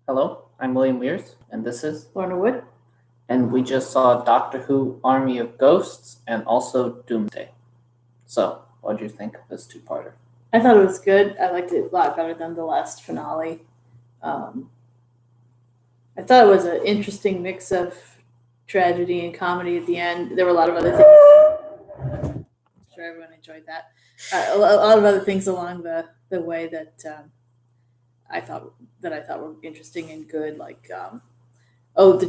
Hello, I'm William Weers, and this is, Lorna Wood. and we just saw Doctor Who Army of Ghosts and also Doomsday. So, what do you think of this two-parter? I thought it was good. I liked it a lot better than the last finale. Um, I thought it was an interesting mix of tragedy and comedy at the end. There were a lot of other things. I'm sure everyone enjoyed that. A lot of other things along the way that I thought were interesting and good, like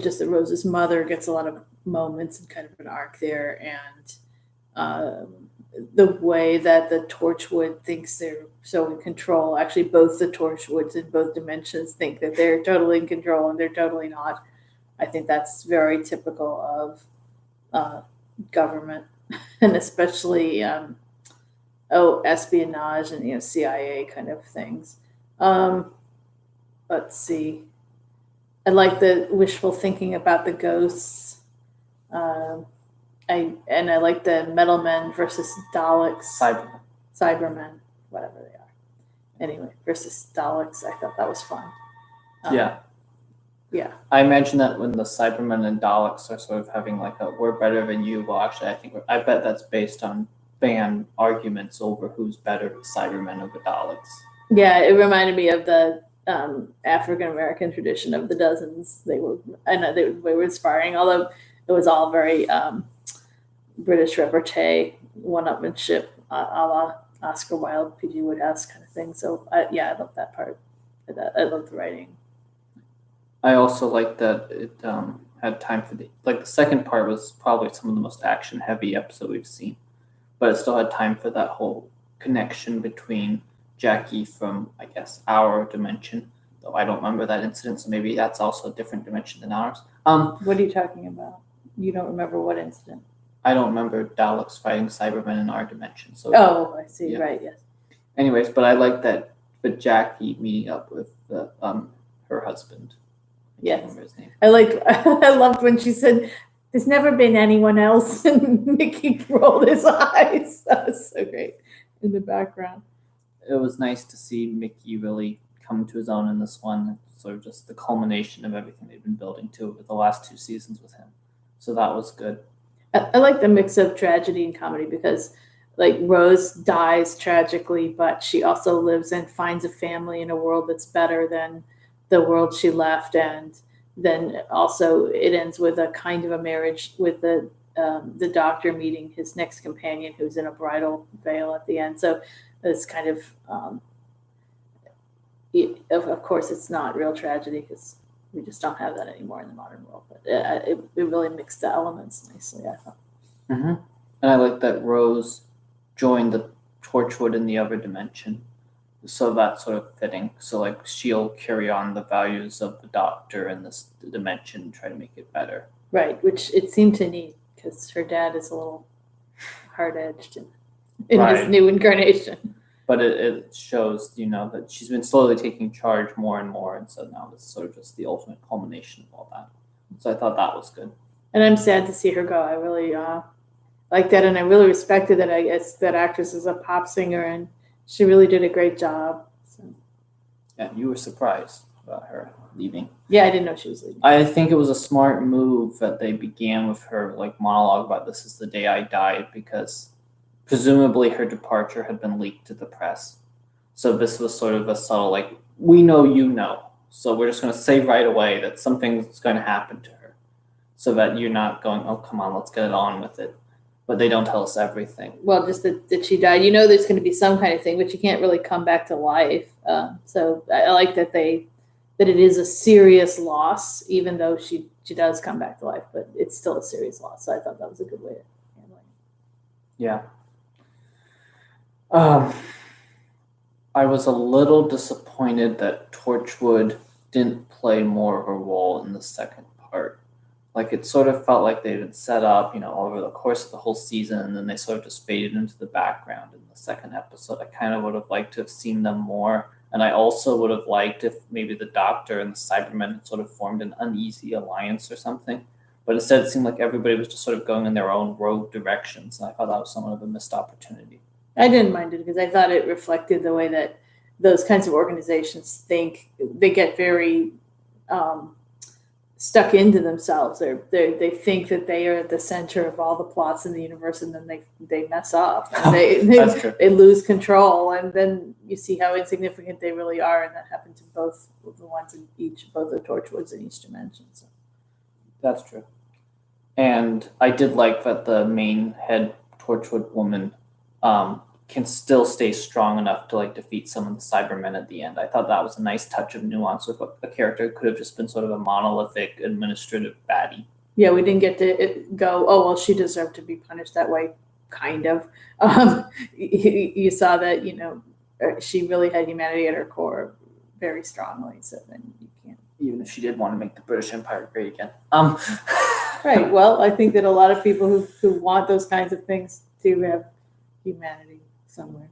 just that Rose's mother gets a lot of moments and kind of an arc there, and the way that the Torchwood thinks they're so in control. Actually, both the Torchwoods in both dimensions think that they're totally in control, and they're totally not. I think that's very typical of government, and especially espionage and CIA kind of things. Um, let's see. I like the wishful thinking about the ghosts. Um, I like the metal men versus Daleks, Cybermen, whatever they are. Anyway, versus Daleks. I thought that was fun. Yeah. Yeah. I imagine that when the Cybermen and Daleks are sort of having like a "we're better than you," well, actually, I bet that's based on fan arguments over who's better, the Cybermen or the Daleks. Yeah, it reminded me of the African American tradition of the dozens. They were inspiring, although it was all very British repartee, one-upmanship, a la Oscar Wilde, P.G. Wodehouse kind of thing. So I love that part. I love the writing. I also like that it had time for the second part was probably some of the most action-heavy episode we've seen, but it still had time for that whole connection between Jackie from, I guess, our dimension, though I don't remember that incident, so maybe that's also a different dimension than ours. What are you talking about? You don't remember what incident? I don't remember Daleks fighting Cybermen in our dimension. So I see. Yeah. Right, yes. Anyways, but I like that with Jackie meeting up with her husband. I can't Yes. remember his name. I loved when she said, "There's never been anyone else," and Mickey rolled his eyes. That was so great in the background. It was nice to see Mickey really come to his own in this one. Sort of just the culmination of everything they've been building to over the last 2 seasons with him. So that was good. I like the mix of tragedy and comedy because, like, Rose dies tragically, but she also lives and finds a family in a world that's better than the world she left, and then also it ends with a kind of a marriage with the doctor meeting his next companion who's in a bridal veil at the end. So it's kind of of course it's not real tragedy because we just don't have that anymore in the modern world. But it really mixed the elements nicely, I thought. Mm-hmm. And I like that Rose joined the Torchwood in the other dimension. So that's sort of fitting. So like she'll carry on the values of the Doctor in this dimension and try to make it better. Right, which it seemed to need because her dad is a little hard-edged in Right. his new incarnation. But it shows, that she's been slowly taking charge more and more, and so now this is sort of just the ultimate culmination of all that. So I thought that was good. And I'm sad to see her go. I really like that, and I really respected that. I guess that actress is a pop singer, and she really did a great job. So. Yeah, you were surprised about her leaving. Yeah, I didn't know she was leaving. I think it was a smart move that they began with her like monologue about "This is the day I died," because presumably her departure had been leaked to the press. So this was sort of a subtle, like, we know you know. So we're just going to say right away that something's going to happen to her. So that you're not going, oh, come on, let's get it on with it. But they don't tell us everything. Well, just that she died. There's going to be some kind of thing, but you can't really come back to life. So I like that it is a serious loss, even though she does come back to life, but it's still a serious loss. So I thought that was a good way to handle it. Yeah. I was a little disappointed that Torchwood didn't play more of a role in the second part. Like, it sort of felt like they'd been set up, over the course of the whole season, and then they sort of just faded into the background in the second episode. I kind of would have liked to have seen them more, and I also would have liked if maybe the Doctor and the Cybermen had sort of formed an uneasy alliance or something. But instead, it seemed like everybody was just sort of going in their own rogue directions, and I thought that was somewhat of a missed opportunity. I didn't mind it because I thought it reflected the way that those kinds of organizations think. They get very stuck into themselves. They think that they are at the center of all the plots in the universe, and then they mess up and That's true. they lose control, and then you see how insignificant they really are, and that happened to both of the ones in both the Torchwoods in each dimension. So. That's true. And I did like that the main head Torchwood woman can still stay strong enough to like defeat some of the Cybermen at the end. I thought that was a nice touch of nuance with a character who could have just been sort of a monolithic administrative baddie. Yeah, we didn't get to go, oh, well, she deserved to be punished that way, kind of. You saw that, she really had humanity at her core very strongly, so then you can't. Even if she did want to make the British Empire great again. Right, well, I think that a lot of people who want those kinds of things do have humanity somewhere.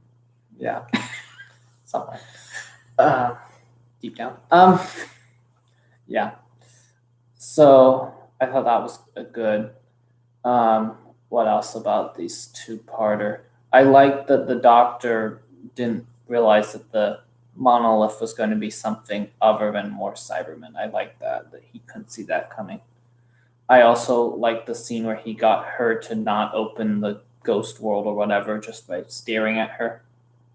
Yeah, somewhere. Deep down. Yeah. So I thought that was a good. What else about these two-parter? I liked that the Doctor didn't realize that the monolith was going to be something other than more Cybermen. I liked that he couldn't see that coming. I also liked the scene where he got her to not open the ghost world or whatever just by staring at her.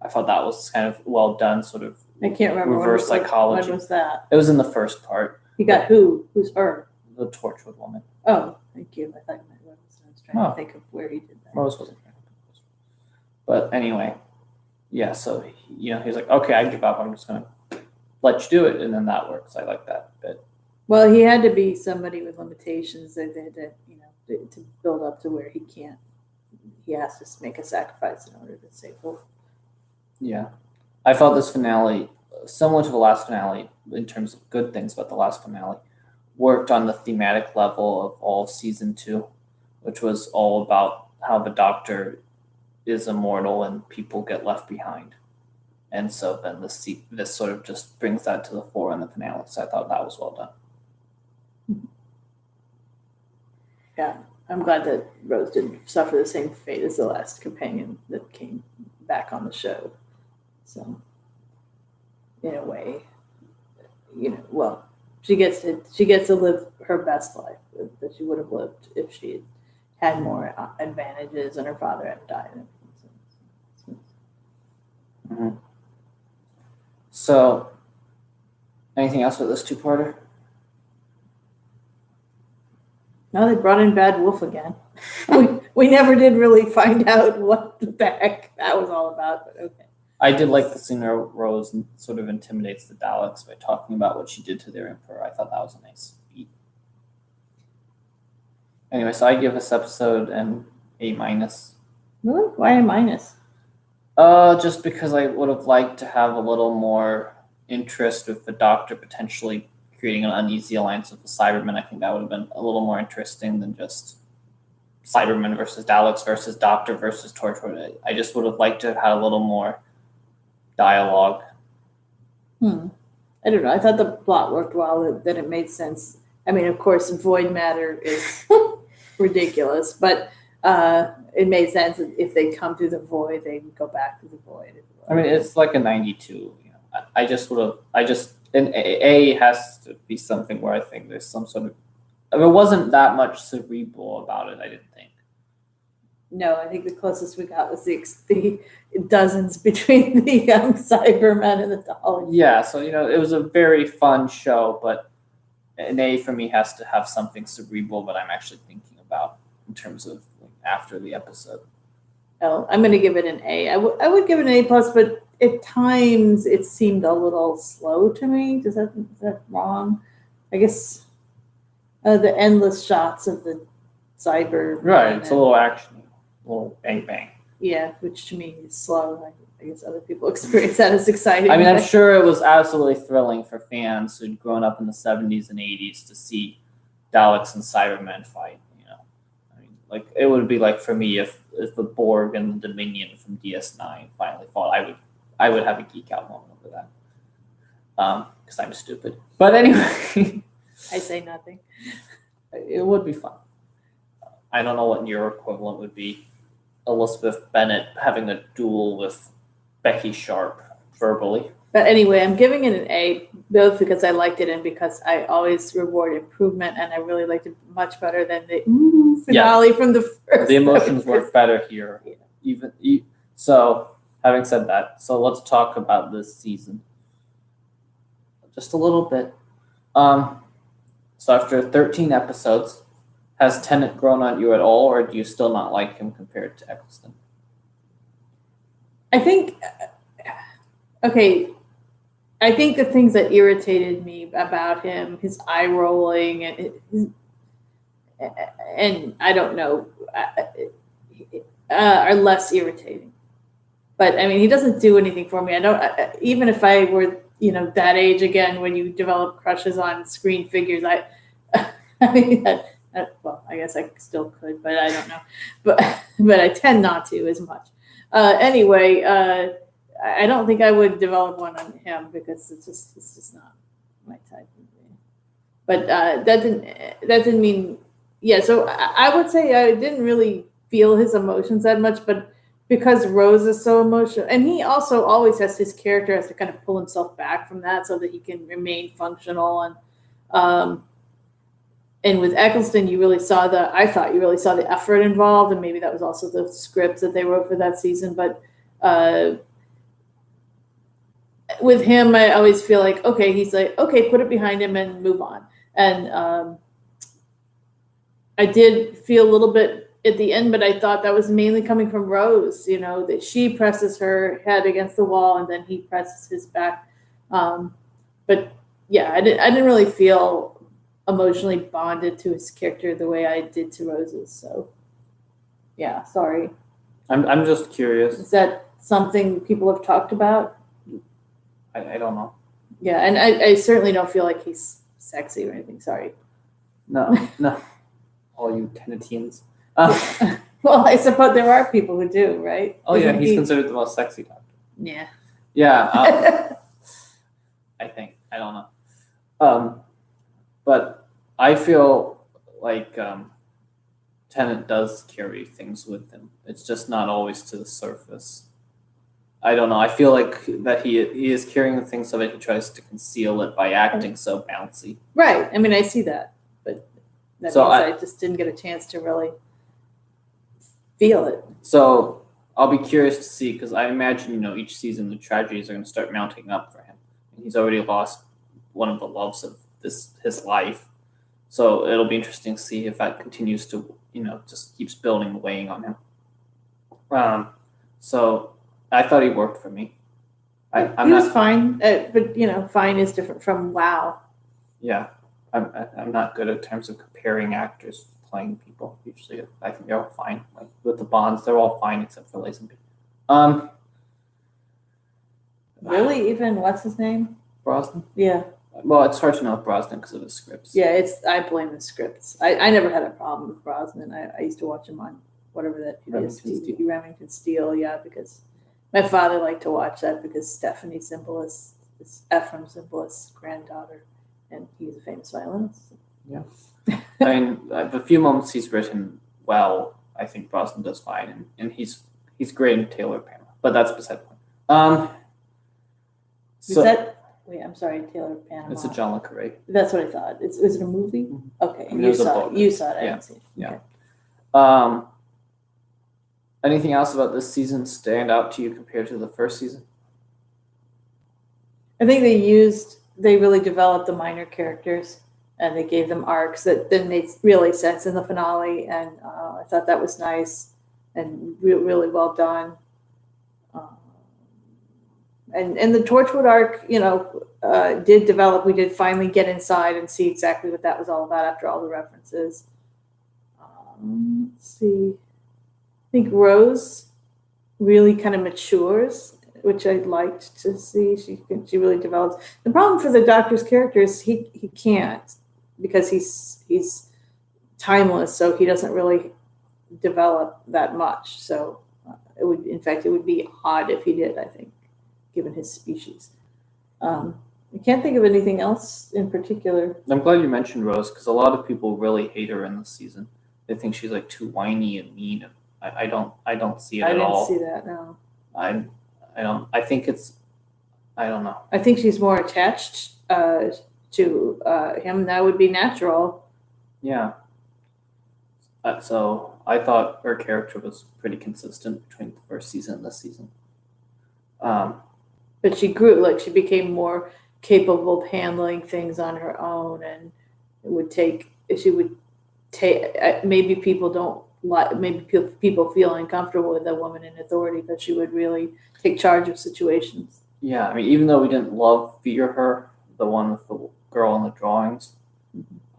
I thought that was kind of well done, sort of. I can't remember reverse psychology. When was that? It was in the first part. He got who? Who's her? The Torchwood woman. Oh, thank you. I thought you meant Rose. I was trying to think of where he did that. Rose wasn't trying to think. But anyway, yeah. So he's like, okay, I give up. I'm just gonna let you do it, and then that works. I like that bit. Well, he had to be somebody with limitations. They had to build up to where he can't. He has to make a sacrifice in order to save Wolf. Yeah, I felt this finale, similar to the last finale in terms of good things about the last finale, worked on the thematic level of all of season 2, which was all about how the Doctor is immortal and people get left behind. And so then this sort of just brings that to the fore in the finale. So I thought that was well done. Yeah, I'm glad that Rose didn't suffer the same fate as the last companion that came back on the show. So, in a way, well, she gets to live her best life that she would have lived if she had more advantages and her father had died. Mm-hmm. So, anything else with this two-parter? No, they brought in Bad Wolf again. we never did really find out what the heck that was all about, but okay. I did like the scene where Rose sort of intimidates the Daleks by talking about what she did to their Emperor. I thought that was a nice beat. Anyway, so I give this episode an A-. Really? Why A-? Just because I would have liked to have a little more interest with the Doctor potentially creating an uneasy alliance with the Cybermen. I think that would have been a little more interesting than just Cybermen versus Daleks versus Doctor versus Torchwood. I just would have liked to have had a little more dialogue. I don't know. I thought the plot worked well, that it made sense. I mean, of course, void matter is ridiculous, but it made sense that if they come through the void, they can go back to the void. I mean, it's like a 92. And A has to be something where I think there's some sort of. There wasn't that much cerebral about it, I didn't think. No, I think the closest we got was the dozens between the Cybermen and the Daleks. Yeah, so it was a very fun show, but an A for me has to have something cerebral that I'm actually thinking about in terms of after the episode. Oh, I'm going to give it an A. I would give it an A+, but at times it seemed a little slow to me. Is that wrong? I guess the endless shots of the cyber. Right, it's a little action, a little bang bang. Yeah, which to me is slow. I guess other people experience that as exciting. I mean, I'm sure it was absolutely thrilling for fans who'd grown up in the 70s and 80s to see Daleks and Cybermen fight. I mean, like it would be like for me if the Borg and the Dominion from DS9 finally fought. I would have a geek out moment over that. Because I'm stupid. But anyway, I say nothing. It would be fun. I don't know what your equivalent would be. Elizabeth Bennet having a duel with Becky Sharp verbally. But anyway, I'm giving it an A, both because I liked it and because I always reward improvement, and I really liked it much better than the finale from the first. The emotions work better here. Yeah. So, having said that, so let's talk about this season. Just a little bit. So after 13 episodes, has Tennant grown on you at all, or do you still not like him compared to Eccleston? I think, okay, I think the things that irritated me about him, his eye rolling and I don't know, are less irritating. But I mean, he doesn't do anything for me. I don't, even if I were, that age again, when you develop crushes on screen figures, I mean, well, I guess I still could, but I don't know. But I tend not to as much. Anyway, I don't think I would develop one on him because it's just not my type. But that didn't mean, yeah. So I would say I didn't really feel his emotions that much, but because Rose is so emotional, and he also always has to kind of pull himself back from that so that he can remain functional. And with Eccleston, I thought you really saw the effort involved, and maybe that was also the scripts that they wrote for that season. But with him, I always feel like, okay, he's like, okay, put it behind him and move on. And I did feel a little bit at the end, but I thought that was mainly coming from Rose, that she presses her head against the wall and then he presses his back. But yeah, I didn't really feel emotionally bonded to his character the way I did to Rose's. So yeah, sorry. I'm just curious. Is that something people have talked about? I don't know. Yeah, and I certainly don't feel like he's sexy or anything. Sorry. No. All you Tennantians. Well, I suppose there are people who do, right? Oh yeah, he's considered the most sexy doctor. Yeah. Yeah. I think. I don't know. But I feel like Tennant does carry things with him. It's just not always to the surface. I don't know. I feel like that he is carrying things so that he tries to conceal it by acting so bouncy. Right. I mean, I see that, but that means I just didn't get a chance to really feel it. So I'll be curious to see, because I imagine, each season the tragedies are going to start mounting up for him. And he's already lost one of the loves of his life. So it'll be interesting to see if that continues to, just keeps building and weighing on him. So I thought he worked for me. He was fine, but fine is different from wow. Yeah, I'm not good at terms of comparing actors playing people. Usually, I think they're all fine. Like with the Bonds, they're all fine except for Lazenby. Really, even what's his name? Brosnan. Yeah. Well, it's hard to know Brosnan because of his scripts. Yeah, I blame the scripts. I never had a problem with Brosnan. I used to watch him on whatever that is, Remington Steele. Yeah, because my father liked to watch that because Stephanie Zimbalist is Ephraim Zimbalist's granddaughter, and he's a famous violinist. Yeah. I mean, the few moments he's written well, I think Brosnan does fine, and he's great in Taylor Panama, but that's beside the point. Wait, I'm sorry, Taylor Panama. It's a John le Carré. That's what I thought. Is it a movie? Mm-hmm. Okay, you saw it. I haven't seen it. Yeah. Okay. Anything else about this season stand out to you compared to the first season? I think they really developed the minor characters, and they gave them arcs that then made really sense in the finale, and I thought that was nice and really well done. And the Torchwood arc, did develop. We did finally get inside and see exactly what that was all about after all the references. Let's see. I think Rose really kind of matures, which I liked to see. She really develops. The problem for the Doctor's character is he can't, because he's timeless, so he doesn't really develop that much. So it would be odd if he did, I think, given his species. I can't think of anything else in particular. I'm glad you mentioned Rose, because a lot of people really hate her in this season. They think she's like too whiny and mean. I don't see it at all. I didn't see that. No. I don't. I think it's I don't know. I think she's more attached to him. That would be natural. Yeah. So I thought her character was pretty consistent between the first season and this season. But she grew, like she became more capable of handling things on her own, and it would take. She would take. Maybe people don't like. Maybe people feel uncomfortable with a woman in authority, but she would really take charge of situations. Yeah, I mean, even though we didn't love Fear Her, the one with the girl in the drawings,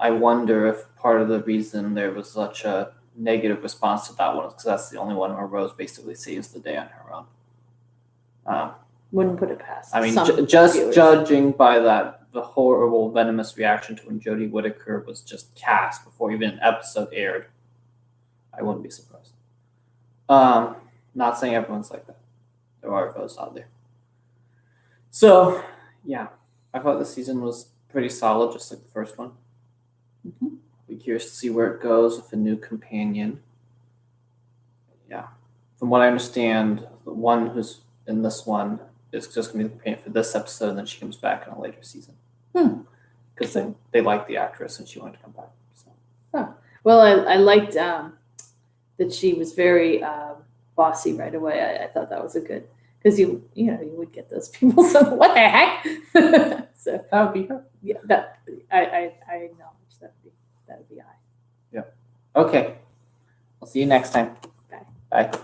I wonder if part of the reason there was such a negative response to that one is because that's the only one where Rose basically saves the day on her own. Wouldn't put it past. I mean, some just viewers. judging by the horrible, venomous reaction to when Jodie Whittaker was just cast before even an episode aired, I wouldn't be surprised. Not saying everyone's like that. There are those out there. So, yeah, I thought the season was pretty solid, just like the first one. Mm-hmm. Be curious to see where it goes with a new companion. Yeah, from what I understand, the one who's in this one is just going to be the companion for this episode, and then she comes back in a later season. Because they like the actress and she wanted to come back. So. Well, I liked that she was very bossy right away. I thought that was a good, because you would get those people. So what the heck? So that would be her. Yeah, that I acknowledge that would be I. Yeah. Okay. I'll see you next time. Bye. Bye.